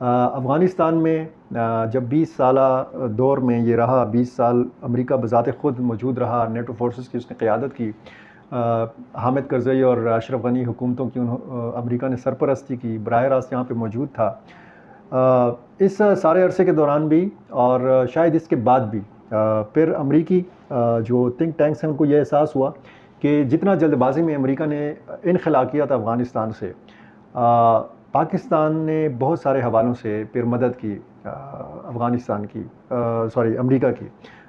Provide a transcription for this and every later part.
افغانستان میں جب 20 سالہ دور میں یہ رہا، 20 سال امریکہ بذات خود موجود رہا، نیٹو فورسز کی اس نے قیادت کی، حامد کرزئی اور اشرف غنی حکومتوں کی امریکہ نے سرپرستی کی، براہ راست یہاں پہ موجود تھا۔ اس سارے عرصے کے دوران بھی اور شاید اس کے بعد بھی پھر امریکی جو تھنک ٹینکس ہیں ان کو یہ احساس ہوا کہ جتنا جلد بازی میں امریکہ نے انخلا کیا تھا افغانستان سے، پاکستان نے بہت سارے حوالوں سے پھر مدد کی افغانستان کی، امریکہ کی۔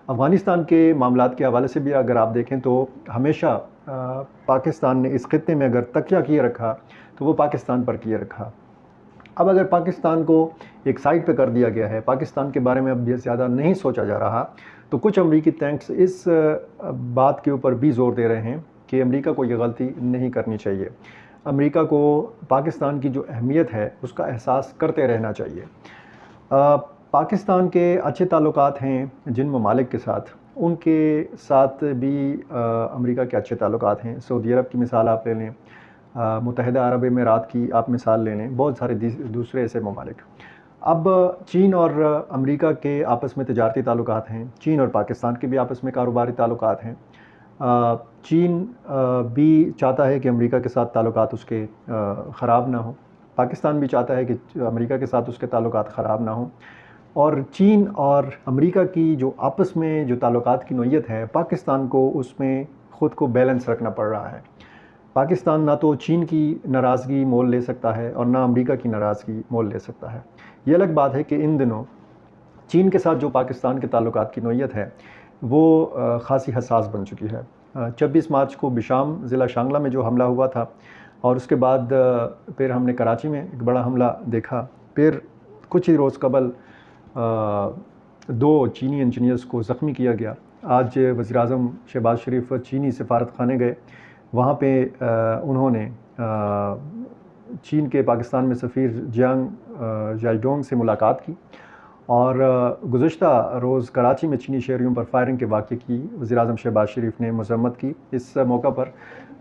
افغانستان کے معاملات کے حوالے سے بھی اگر آپ دیکھیں تو ہمیشہ پاکستان نے اس خطے میں اگر تکیہ کیے رکھا تو وہ پاکستان پر کیے رکھا۔ اب اگر پاکستان کو ایک سائٹ پہ کر دیا گیا ہے، پاکستان کے بارے میں اب زیادہ نہیں سوچا جا رہا، تو کچھ امریکی تھینکس اس بات کے اوپر بھی زور دے رہے ہیں کہ امریکہ کو یہ غلطی نہیں کرنی چاہیے، امریکہ کو پاکستان کی جو اہمیت ہے اس کا احساس کرتے رہنا چاہیے۔ پاکستان کے اچھے تعلقات ہیں جن ممالک کے ساتھ، ان کے ساتھ بھی امریکہ کے اچھے تعلقات ہیں۔ سعودی عرب کی مثال آپ لے لیں، متحدہ عرب امارات کی آپ مثال لے لیں، بہت سارے دوسرے ایسے ممالک۔ اب چین اور امریکہ کے آپس میں تجارتی تعلقات ہیں، چین اور پاکستان کے بھی آپس میں کاروباری تعلقات ہیں۔ چین بھی چاہتا ہے کہ امریکہ کے ساتھ تعلقات اس کے خراب نہ ہوں، پاکستان بھی چاہتا ہے کہ امریکہ کے ساتھ اس کے تعلقات خراب نہ ہوں، اور چین اور امریکہ کی جو آپس میں جو تعلقات کی نوعیت ہے، پاکستان کو اس میں خود کو بیلنس رکھنا پڑ رہا ہے۔ پاکستان نہ تو چین کی ناراضگی مول لے سکتا ہے اور نہ امریکہ کی ناراضگی مول لے سکتا ہے۔ یہ الگ بات ہے کہ ان دنوں چین کے ساتھ جو پاکستان کے تعلقات کی نوعیت ہے وہ خاصی حساس بن چکی ہے۔ 26 مارچ کو بشام ضلع شانگلہ میں جو حملہ ہوا تھا، اور اس کے بعد پھر ہم نے کراچی میں ایک بڑا حملہ دیکھا، پھر کچھ ہی روز قبل 2 چینی انجینئرز کو زخمی کیا گیا۔ آج وزیراعظم شہباز شریف چینی سفارت خانے گئے، وہاں پہ انہوں نے چین کے پاکستان میں سفیر جیانگ جائیڈونگ سے ملاقات کی، اور گزشتہ روز کراچی میں چینی شہریوں پر فائرنگ کے واقعے کی وزیراعظم شہباز شریف نے مذمت کی۔ اس موقع پر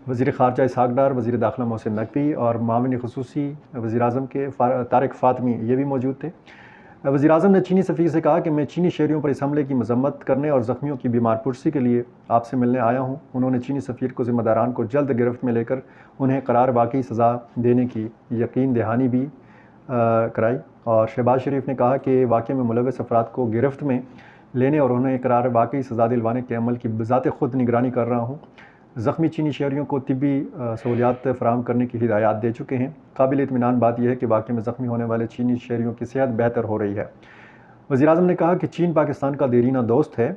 وزیر خارجہ اسحاق ڈار، وزیر داخلہ محسن نقوی اور معاون خصوصی وزیراعظم کے طارق فاطمی یہ بھی موجود تھے۔ وزیراعظم نے چینی سفیر سے کہا کہ میں چینی شہریوں پر اس حملے کی مذمت کرنے اور زخمیوں کی بیمار پرسی کے لیے آپ سے ملنے آیا ہوں۔ انہوں نے چینی سفیر کو ذمہ داران کو جلد گرفت میں لے کر انہیں قرار واقعی سزا دینے کی یقین دہانی بھی کرائی، اور شہباز شریف نے کہا کہ واقعے میں ملوث افراد کو گرفت میں لینے اور انہیں قرار واقعی سزا دلوانے کے عمل کی بذات خود نگرانی کر رہا ہوں۔ زخمی چینی شہریوں کو طبی سہولیات فراہم کرنے کی ہدایات دے چکے ہیں۔ قابل اطمینان بات یہ ہے کہ واقعے میں زخمی ہونے والے چینی شہریوں کی صحت بہتر ہو رہی ہے۔ وزیراعظم نے کہا کہ چین پاکستان کا دیرینہ دوست ہے۔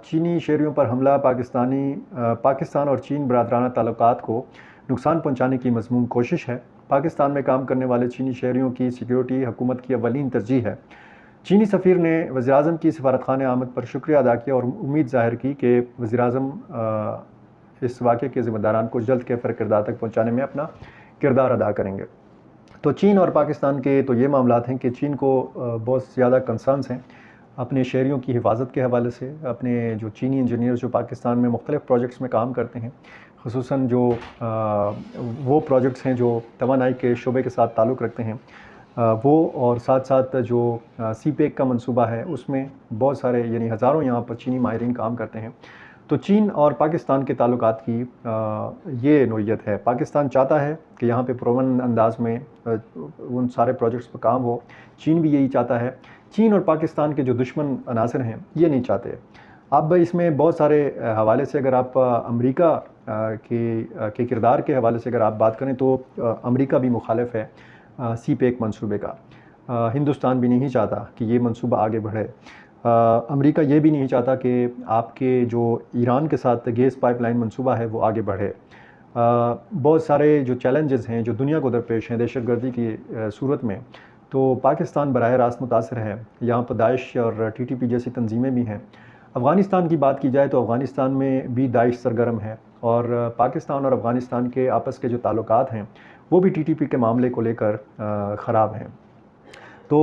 چینی شہریوں پر حملہ پاکستان اور چین برادرانہ تعلقات کو نقصان پہنچانے کی مذموم کوشش ہے۔ پاکستان میں کام کرنے والے چینی شہریوں کی سیکیورٹی حکومت کی اولین ترجیح ہے۔ چینی سفیر نے وزیراعظم کی سفارت خانے آمد پر شکریہ ادا کیا اور امید ظاہر کی کہ وزیراعظم اس واقعے کے ذمہ داران کو جلد کیفر کردار تک پہنچانے میں اپنا کردار ادا کریں گے۔ تو چین اور پاکستان کے تو یہ معاملات ہیں کہ چین کو بہت زیادہ کنسرنس ہیں اپنے شہریوں کی حفاظت کے حوالے سے، اپنے جو چینی انجینئرز جو پاکستان میں مختلف پروجیکٹس میں کام کرتے ہیں، خصوصاً جو وہ پروجیکٹس ہیں جو توانائی کے شعبے کے ساتھ تعلق رکھتے ہیں وہ، اور ساتھ ساتھ جو سی پیک کا منصوبہ ہے اس میں بہت سارے یعنی ہزاروں یہاں پر چینی ماہرین کام کرتے ہیں۔ تو چین اور پاکستان کے تعلقات کی یہ نوعیت ہے۔ پاکستان چاہتا ہے کہ یہاں پہ پرامن انداز میں ان سارے پروجیکٹس پر کام ہو، چین بھی یہی چاہتا ہے۔ چین اور پاکستان کے جو دشمن عناصر ہیں یہ نہیں چاہتے۔ اب اس میں بہت سارے حوالے سے اگر آپ امریکہ کے کردار کے حوالے سے اگر آپ بات کریں تو امریکہ بھی مخالف ہے سی پیک منصوبے کا، ہندوستان بھی نہیں چاہتا کہ یہ منصوبہ آگے بڑھے۔ امریکہ یہ بھی نہیں چاہتا کہ آپ کے جو ایران کے ساتھ گیس پائپ لائن منصوبہ ہے وہ آگے بڑھے۔ بہت سارے جو چیلنجز ہیں جو دنیا کو درپیش ہیں دہشت گردی کی صورت میں، تو پاکستان براہ راست متاثر ہے۔ یہاں پر داعش اور ٹی ٹی پی جیسی تنظیمیں بھی ہیں۔ افغانستان کی بات کی جائے تو افغانستان میں بھی داعش سرگرم ہے، اور پاکستان اور افغانستان کے آپس کے جو تعلقات ہیں وہ بھی ٹی ٹی پی کے معاملے کو لے کر خراب ہیں۔ تو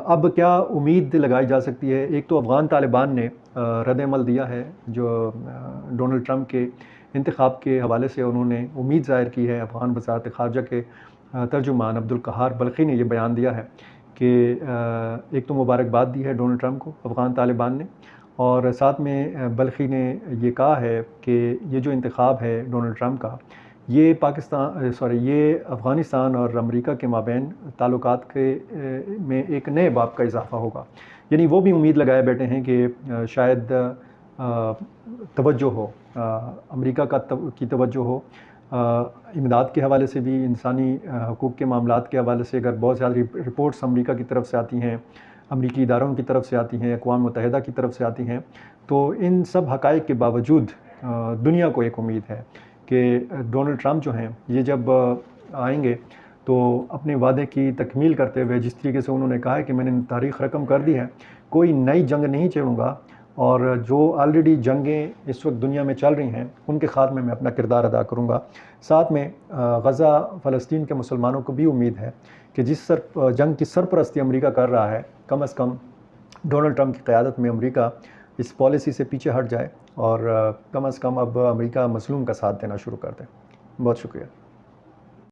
اب کیا امید لگائی جا سکتی ہے؟ ایک تو افغان طالبان نے رد عمل دیا ہے، جو ڈونلڈ ٹرمپ کے انتخاب کے حوالے سے انہوں نے امید ظاہر کی ہے۔ افغان وزارت خارجہ کے ترجمان عبدالقہار بلخی نے یہ بیان دیا ہے کہ کہ ایک تو مبارکباد دی ہے ڈونلڈ ٹرمپ کو افغان طالبان نے، اور ساتھ میں بلخی نے یہ کہا ہے کہ یہ جو انتخاب ہے ڈونلڈ ٹرمپ کا، یہ یہ افغانستان اور امریکہ کے مابین تعلقات کے میں ایک نئے باب کا اضافہ ہوگا۔ یعنی وہ بھی امید لگائے بیٹھے ہیں کہ شاید توجہ ہو، امریکہ کی توجہ ہو، امداد کے حوالے سے بھی، انسانی حقوق کے معاملات کے حوالے سے اگر بہت زیادہ رپورٹس امریکہ کی طرف سے آتی ہیں، امریکی اداروں کی طرف سے آتی ہیں، اقوام متحدہ کی طرف سے آتی ہیں، تو ان سب حقائق کے باوجود دنیا کو ایک امید ہے کہ ڈونلڈ ٹرمپ جو ہیں یہ جب آئیں گے تو اپنے وعدے کی تکمیل کرتے ہوئے، جس طریقے سے انہوں نے کہا ہے کہ میں نے تاریخ رقم کر دی ہے، کوئی نئی جنگ نہیں چھیڑوں گا، اور جو آلریڈی جنگیں اس وقت دنیا میں چل رہی ہیں ان کے خاتمے میں اپنا کردار ادا کروں گا۔ ساتھ میں غزہ فلسطین کے مسلمانوں کو بھی امید ہے کہ جس جنگ کی سرپرستی امریکہ کر رہا ہے، کم از کم ڈونلڈ ٹرمپ کی قیادت میں امریکہ اس پالیسی سے پیچھے ہٹ جائے اور کم از کم اب امریکہ مظلوم کا ساتھ دینا شروع کر دے۔ بہت شکریہ۔